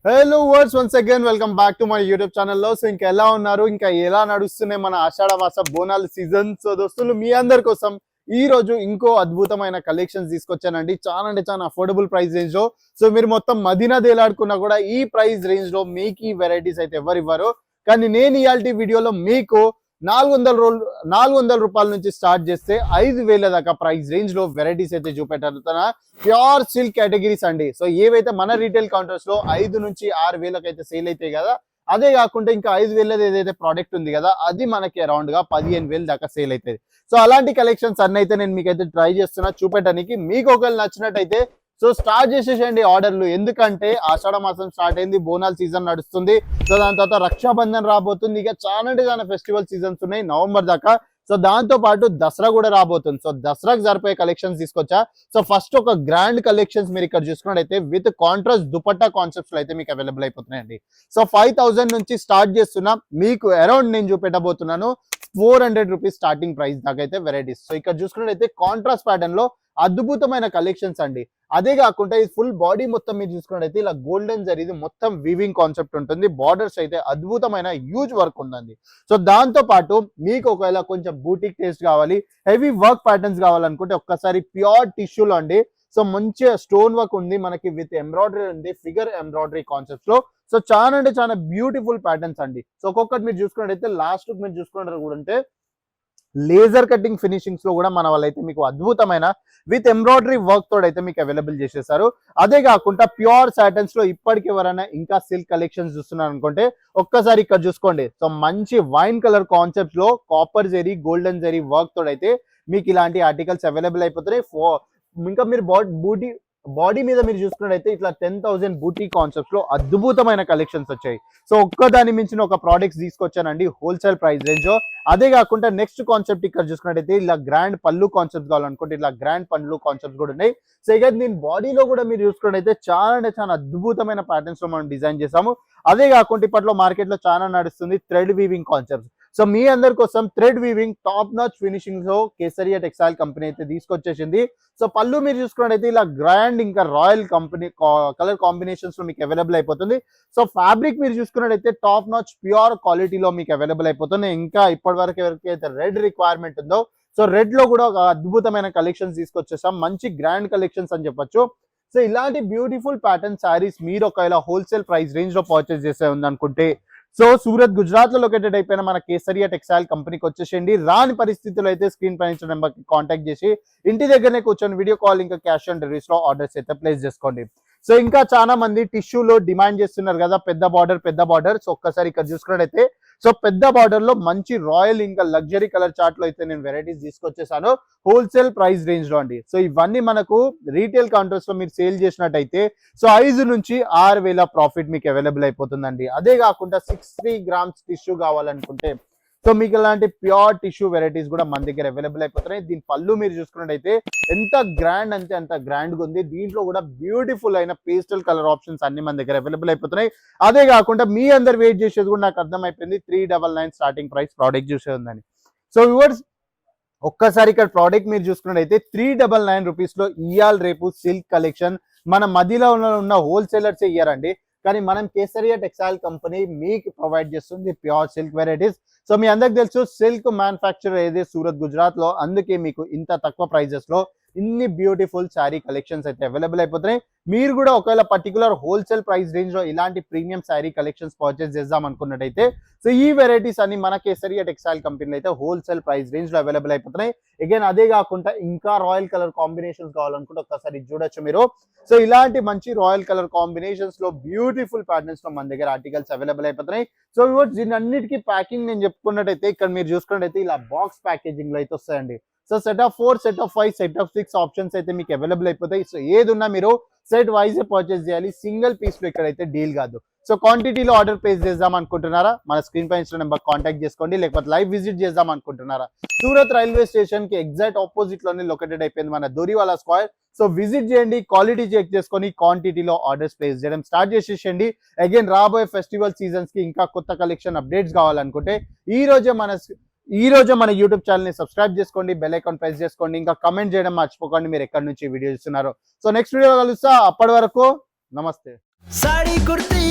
Hello words once again welcome back to my YouTube ఛానల్లో. So ఇంకా ఎలా ఉన్నారు, ఇంకా ఎలా నడుస్తున్నాయి మన ఆషాఢ మాస బోనాల సీజన్. సో దోస్తులు మీ అందరి కోసం ఈ రోజు ఇంకో అద్భుతమైన కలెక్షన్స్ తీసుకొచ్చానండి. చాలా అంటే చాలా అఫోర్డబుల్ ప్రైస్ రేంజ్ లో. సో మీరు మొత్తం మదీనా దేలాడుకున్నా కూడా ఈ ప్రైస్ రేంజ్ లో మీకు ఈ వెరైటీస్ అయితే ఎవరు ఇవ్వరు. కానీ నేను ఇయాల్టి వీడియోలో మీకు 400 రూపాయల నుంచి స్టార్ట్ చేస్తే 5,000 దాకా ప్రైస్ రేంజ్ లో వెరైటీస్ అయితే చూపెట్టా. ప్యూర్ సిల్క్ కేటగిరీస్ అండి. సో ఏవైతే మన రీటైల్ కౌంటర్స్ లో 5 నుంచి 6,000 అయితే సేల్ అవుతాయి కదా, అదే కాకుండా ఇంకా 5,000 ఏదైతే ప్రోడక్ట్ ఉంది కదా, అది మనకి అరౌండ్ గా 15,000 దాకా సేల్ అవుతుంది. సో అలాంటి కలెక్షన్స్ అన్ని అయితే నేను మీకైతే ట్రై చేస్తున్నా చూపెట్టడానికి. మీకు ఒకవేళ నచ్చినట్టయితే సో స్టార్ట్ చేసేసేయండి ఆర్డర్లు. ఎందుకంటే ఆషాఢ మాసం స్టార్ట్ అయింది, బోనాల్ సీజన్ నడుస్తుంది. సో దాని తర్వాత రక్షాబంధన్ రాబోతుంది. ఇక చాలా ఫెస్టివల్ సీజన్స్ ఉన్నాయి నవంబర్ దాకా. సో దాంతో పాటు దసరా కూడా రాబోతుంది. సో దసరాకు సరిపోయే కలెక్షన్స్ తీసుకొచ్చా. సో ఫస్ట్ ఒక గ్రాండ్ కలెక్షన్స్ మీరు ఇక్కడ చూసుకున్నట్టయితే విత్ కాంట్రాస్ట్ దుపట్టా కాన్సెప్ట్స్ లో అయితే మీకు అవైలబుల్ అయిపోతున్నాయండి. సో 5,000 నుంచి స్టార్ట్ చేస్తున్నా. మీకు అరౌండ్ నేను చూపెట్టబోతున్నాను 400 రూపీస్ స్టార్టింగ్ ప్రైస్ దాకా అయితే వెరైటీస్. సో ఇక్కడ చూసుకున్నట్టయితే కాంట్రాస్ట్ ప్యాటర్న్ లో అద్భుతమైన కలెక్షన్స్ అండి. అదే కాకుండా ఈ ఫుల్ బాడీ మొత్తం మీరు చూసుకున్నట్టయితే ఇలా గోల్డెన్ జరీది మొత్తం వీవింగ్ కాన్సెప్ట్ ఉంటుంది. బార్డర్స్ అయితే అద్భుతమైన హ్యూజ్ వర్క్ ఉందండి. సో దాంతో పాటు మీకు ఒకవేళ కొంచెం బూటిక్ టేస్ట్ కావాలి, హెవీ వర్క్ ప్యాటర్న్స్ కావాలనుకుంటే ఒక్కసారి ప్యూర్ టిష్యూలో అండి. సో మంచిగా స్టోన్ వర్క్ ఉంది మనకి, విత్ ఎంబ్రాయిడరీ ఉంది, ఫిగర్ ఎంబ్రాయిడరీ కాన్సెప్ట్స్ లో. సో చాలా అంటే చాలా బ్యూటిఫుల్ ప్యాటర్న్స్ అండి. సో ఒక్కొక్కటి మీరు చూసుకున్నట్టయితే లాస్ట్ మీరు చూసుకున్నట్టు కూడా అంటే లేజర్ కటింగ్ ఫినిషింగ్స్ లో కూడా మన వాళ్ళైతే మీకు అద్భుతమైన విత్ ఎంబ్రాయిడరీ వర్క్ తోడు అయితే మీకు అవైలబుల్ చేసేసారు. అదే కాకుండా ప్యూర్ సాటన్స్ లో ఇప్పటికి ఎవరైనా ఇంకా సిల్క్ కలెక్షన్స్ చూస్తున్నారు అనుకుంటే ఒక్కసారి ఇక్కడ చూసుకోండి. సో మంచి వైన్ కలర్ కాన్సెప్ట్స్ లో copper zari, golden zari work తోడు అయితే మీకు ఇలాంటి ఆర్టికల్స్ అవైలబుల్ అయిపోతున్నాయి. ఇంకా మీరు బాడీ మీద మీరు చూసుకున్నట్టయితే ఇట్లా 10,000 బూటీ కాన్సెప్ట్స్ లో అద్భుతమైన కలెక్షన్స్ వచ్చాయి. సో ఒక్కదాని మించిన ఒక ప్రోడక్ట్స్ తీసుకొచ్చానండి హోల్సేల్ ప్రైస్ రేంజ్. అదే కాకుండా నెక్స్ట్ కాన్సెప్ట్ ఇక్కడ చూసుకున్నట్టయితే ఇలా గ్రాండ్ పళ్ళు కాన్సెప్ట్ కావాలనుకుంటే ఇలా గ్రాండ్ పళ్ళు కాన్సెప్ట్స్ కూడా ఉన్నాయి. సో ఇక దీని బాడీలో కూడా మీరు చూసుకున్నట్టయితే చాలా అద్భుతమైన ప్యాటర్న్స్ లో మనం డిజైన్ చేసాము. అదే కాకుండా ఇప్పట్లో మార్కెట్ లో చాలా నడుస్తుంది థ్రెడ్ వీవింగ్ కాన్సెప్ట్స్. సో మీ అందరి కోసం thread weaving top notch finishing లో కేసరియా టెక్స్టైల్ కంపెనీ అయితే తీసుకొచ్చేసింది. సో పళ్ళు మీరు చూసుకున్నట్టయితే ఇలా గ్రాండ్ ఇంకా రాయల్ కంపెనీ కలర్ కాంబినేషన్స్ లో మీకు అవైలబుల్ అయిపోతుంది. సో ఫ్యాబ్రిక్ మీరు చూసుకున్నట్టయితే టాప్ నాచ్ ప్యూర్ క్వాలిటీలో మీకు అవైలబుల్ అయిపోతుంది. ఇంకా ఇప్పటి వరకు ఎవరికైతే రెడ్ రిక్వైర్మెంట్ ఉందో సో రెడ్ లో కూడా ఒక అద్భుతమైన కలెక్షన్స్ తీసుకొచ్చేసాం. మంచి గ్రాండ్ కలెక్షన్స్ అని చెప్పొచ్చు. సో ఇలాంటి బ్యూటిఫుల్ ప్యాటర్న్ శారీస్ మీరు ఒకవేళ హోల్సేల్ ప్రైస్ రేంజ్ లో పర్చేస్ చేసే ఉందనుకుంటే సో సూరత్ గుజరాత్ లో లొకేటెడ్ అయిపోయిన మన కేసరియా టెక్స్టైల్ కంపెనీకి వచ్చేసేయండి. రాని పరిస్థితుల్లో అయితే స్క్రీన్ పైన ఇచ్చిన నెంబర్కి కాంటాక్ట్ చేసి ఇంటి దగ్గరనే కూర్చొని వీడియో కాల్ ఇంకా క్యాష్ ఆన్ డెలివరీస్ లో ఆర్డర్స్ అయితే ప్లేస్ చేసుకోండి. సో ఇంకా చాలా మంది టిష్యూలో డిమాండ్ చేస్తున్నారు కదా పెద్ద బార్డర్. సో ఒక్కసారి ఇక్కడ చూసుకున్నట్టయితే సో పెద్ద బార్డర్ లో మంచి రాయల్ ఇంకా లగ్జరీ కలర్ చార్ట్ లో అయితే నేను వెరైటీస్ తీసుకొచ్చేసాను హోల్సేల్ ప్రైస్ రేంజ్ లో అండి. సో ఇవన్నీ మనకు రీటైల్ కౌంటర్స్ లో మీరు సేల్ చేసినట్టయితే సో 5 నుంచి 6,000 ప్రాఫిట్ మీకు అవైలబుల్ అయిపోతుందండి. అదే కాకుండా 60 గ్రామ్స్ టిష్యూ కావాలనుకుంటే సో మీకు ఇలాంటి ప్యూర్ టిష్యూ వెరైటీస్ కూడా మన దగ్గర అవైలబుల్ అయిపోతున్నాయి. దీని పళ్ళు మీరు చూసుకున్నట్టయితే ఎంత గ్రాండ్ అంటే అంత గ్రాండ్ గా ఉంది. దీంట్లో కూడా బ్యూటిఫుల్ అయిన పేస్టల్ కలర్ ఆప్షన్స్ అన్ని మన దగ్గర అవైలబుల్ అయిపోతున్నాయి. అదే కాకుండా మీ అందరు వెయిట్ చేసేది కూడా నాకు అర్థమైపోయింది 399 స్టార్టింగ్ ప్రైస్ ప్రోడక్ట్ చూసే ఉందని. సో వ్యూవర్స్ ఒక్కసారి ఇక్కడ ప్రోడక్ట్ మీరు చూసుకున్నట్టయితే 399 రూపీస్ లో ఇయాల్ రేపు సిల్క్ కలెక్షన్ మన మధ్యలో ఉన్న హోల్సేలర్స్ ఇయ్యారండి. కానీ మనం కేసరియా టెక్స్టైల్ కంపెనీ మీకు ప్రొవైడ్ చేస్తుంది ప్యూర్ సిల్క్ వెరైటీస్. సో మీ అందరికి తెలుసు సిల్క్ మ్యానుఫ్యాక్చర్ ఏది సూరత్ గుజరాత్ లో, అందుకే మీకు ఇంత తక్కువ ప్రైజెస్ లో ఇన్ని బ్యూటిఫుల్ శారీ కలెక్షన్స్ అయితే అవైలబుల్ అయిపోతున్నాయి. మీరు కూడా ఒకవేళ పర్టికులర్ హోల్సేల్ ప్రైస్ రేంజ్ లో ఇలాంటి ప్రీమియం శారీ కలెక్షన్స్ పర్చేస్ చేద్దాం అనుకున్నట్టయితే సో ఈ వెరైటీస్ అన్ని మన కేసరియా టెక్స్టైల్ కంపెనీలో అయితే హోల్సేల్ ప్రైస్ రేంజ్ లో అవైలబుల్ అయిపోతున్నాయి. అగైన్ అదే కాకుండా ఇంకా రాయల్ కలర్ కాంబినేషన్స్ కావాలనుకుంటే ఒక్కసారి చూడొచ్చు మీరు. సో ఇలాంటి మంచి రాయల్ కలర్ కాంబినేషన్స్ లో బ్యూటిఫుల్ ప్యాటర్న్స్ లో మన దగ్గర ఆర్టికల్స్ అవైలబుల్ అయిపోతున్నాయి. సో దీని అన్నిటికీ ప్యాకింగ్ నేను చెప్పుకున్నట్టయితే ఇక్కడ మీరు చూసుకున్నట్టయితే ఇలా బాక్స్ ప్యాకేజింగ్ లో అయితే వస్తాయండి. So set of 4, set of 5, set of 6 options అయితే మీకు అవైలబుల్ అయిపోతాయి. సో ఏది ఉన్నా మీరు సెట్ వైజ్ పర్చేస్ చేయాలి, సింగిల్ పీస్ లో ఇక్కడైతే డీల్ కాదు. సో క్వాంటిటీలో ఆర్డర్ ప్లేస్ చేద్దాం అనుకుంటున్నారా మన స్క్రీన్ పై ఇచ్చిన నెంబర్ కాంటాక్ట్ చేసుకోండి. లేకపోతే లైవ్ విజిట్ చేద్దాం అనుకుంటున్నారా సూరత్ రైల్వే స్టేషన్ కి ఎగ్జాక్ట్ ఆపోజిట్ లోనే లొకేటెడ్ అయిపోయింది మన దోరివాలా స్క్వేర్. సో విజిట్ చేయండి, క్వాలిటీ చెక్ చేసుకొని క్వాంటిటీలో ఆర్డర్స్ ప్లేస్ చేయడం స్టార్ట్ చేసేసేయండి. అగైన్ రాబోయే ఫెస్టివల్ సీజన్స్ కి ఇంకా కొత్త కలెక్షన్ అప్డేట్స్ కావాలనుకుంటే ఈ రోజు మన యూట్యూబ్ ఛానల్ ని సబ్స్క్రైబ్ చేసుకోండి, బెల్ ఐకాన్ ప్రెస్ చేసుకోండి, ఇంకా కమెంట్ చేయడం మర్చిపోకండి మీరు ఎక్కడి నుంచి వీడియో చూస్తున్నారు. సో నెక్స్ట్ వీడియో కలుస్తా, అప్పటి వరకు నమస్తే. సారీ కుర్తీ